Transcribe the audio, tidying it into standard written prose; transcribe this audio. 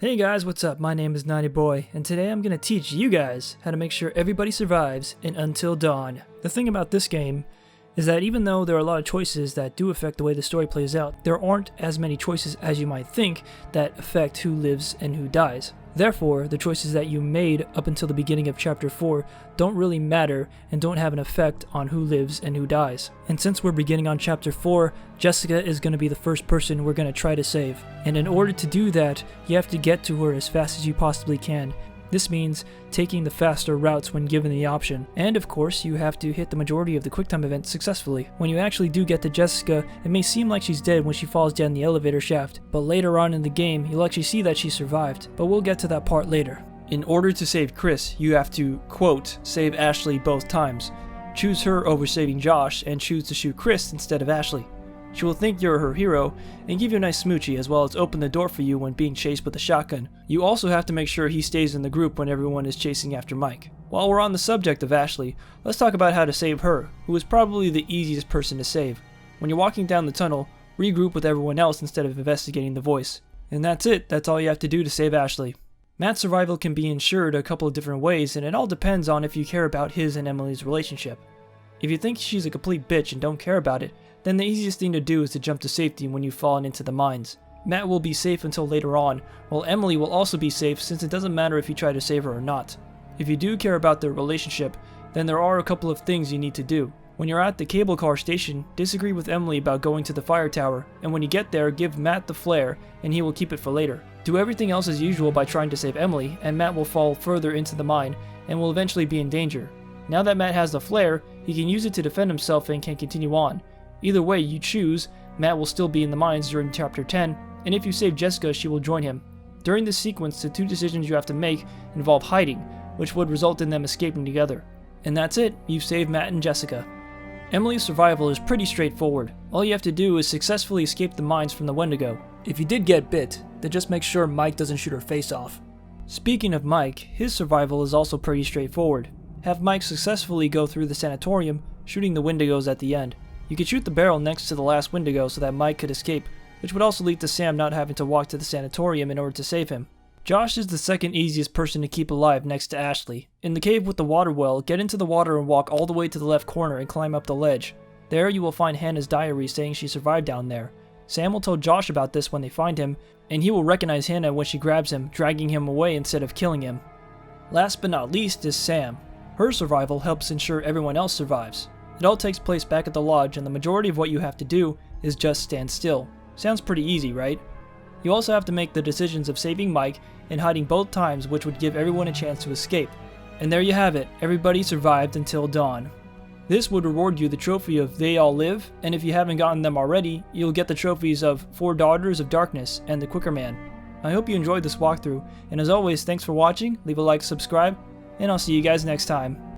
Hey guys, what's up? My name is Naughty Boy, and today I'm going to teach you guys how to make sure everybody survives in Until Dawn. The thing about this game is that even though there are a lot of choices that do affect the way the story plays out, there aren't as many choices as you might think that affect who lives and who dies. Therefore, the choices that you made up until the beginning of Chapter 4 don't really matter and don't have an effect on who lives and who dies. And since we're beginning on Chapter 4, Jessica is going to be the first person we're going to try to save. And in order to do that, you have to get to her as fast as you possibly can. This means taking the faster routes when given the option. And of course, you have to hit the majority of the QuickTime events successfully. When you actually do get to Jessica, it may seem like she's dead when she falls down the elevator shaft, but later on in the game, you'll actually see that she survived, but we'll get to that part later. In order to save Chris, you have to, quote, save Ashley both times. Choose her over saving Josh, and choose to shoot Chris instead of Ashley. She will think you're her hero and give you a nice smoochie, as well as open the door for you when being chased with a shotgun. You also have to make sure he stays in the group when everyone is chasing after Mike. While we're on the subject of Ashley, let's talk about how to save her, who is probably the easiest person to save. When you're walking down the tunnel, regroup with everyone else instead of investigating the voice. And that's it, that's all you have to do to save Ashley. Matt's survival can be ensured a couple of different ways, and it all depends on if you care about his and Emily's relationship. If you think she's a complete bitch and don't care about it, then the easiest thing to do is to jump to safety when you've fallen into the mines. Matt will be safe until later on, while Emily will also be safe since it doesn't matter if you try to save her or not. If you do care about their relationship, then there are a couple of things you need to do. When you're at the cable car station, disagree with Emily about going to the fire tower, and when you get there, give Matt the flare, and he will keep it for later. Do everything else as usual by trying to save Emily, and Matt will fall further into the mine, and will eventually be in danger. Now that Matt has the flare, he can use it to defend himself and can continue on. Either way you choose, Matt will still be in the mines during Chapter 10, and if you save Jessica, she will join him. During this sequence, the two decisions you have to make involve hiding, which would result in them escaping together. And that's it, you've saved Matt and Jessica. Emily's survival is pretty straightforward. All you have to do is successfully escape the mines from the Wendigo. If you did get bit, then just make sure Mike doesn't shoot her face off. Speaking of Mike, his survival is also pretty straightforward. Have Mike successfully go through the sanatorium, shooting the Wendigos at the end. You could shoot the barrel next to the last Wendigo so that Mike could escape, which would also lead to Sam not having to walk to the sanatorium in order to save him. Josh is the second easiest person to keep alive next to Ashley. In the cave with the water well, get into the water and walk all the way to the left corner and climb up the ledge. There you will find Hannah's diary saying she survived down there. Sam will tell Josh about this when they find him, and he will recognize Hannah when she grabs him, dragging him away instead of killing him. Last but not least is Sam. Her survival helps ensure everyone else survives. It all takes place back at the lodge, and the majority of what you have to do is just stand still. Sounds pretty easy, right? You also have to make the decisions of saving Mike and hiding both times, which would give everyone a chance to escape. And there you have it, everybody survived until dawn. This would reward you the trophy of They All Live, and if you haven't gotten them already, you'll get the trophies of 4 Daughters of Darkness and the Quicker Man. I hope you enjoyed this walkthrough, and as always, thanks for watching, leave a like, subscribe, and I'll see you guys next time.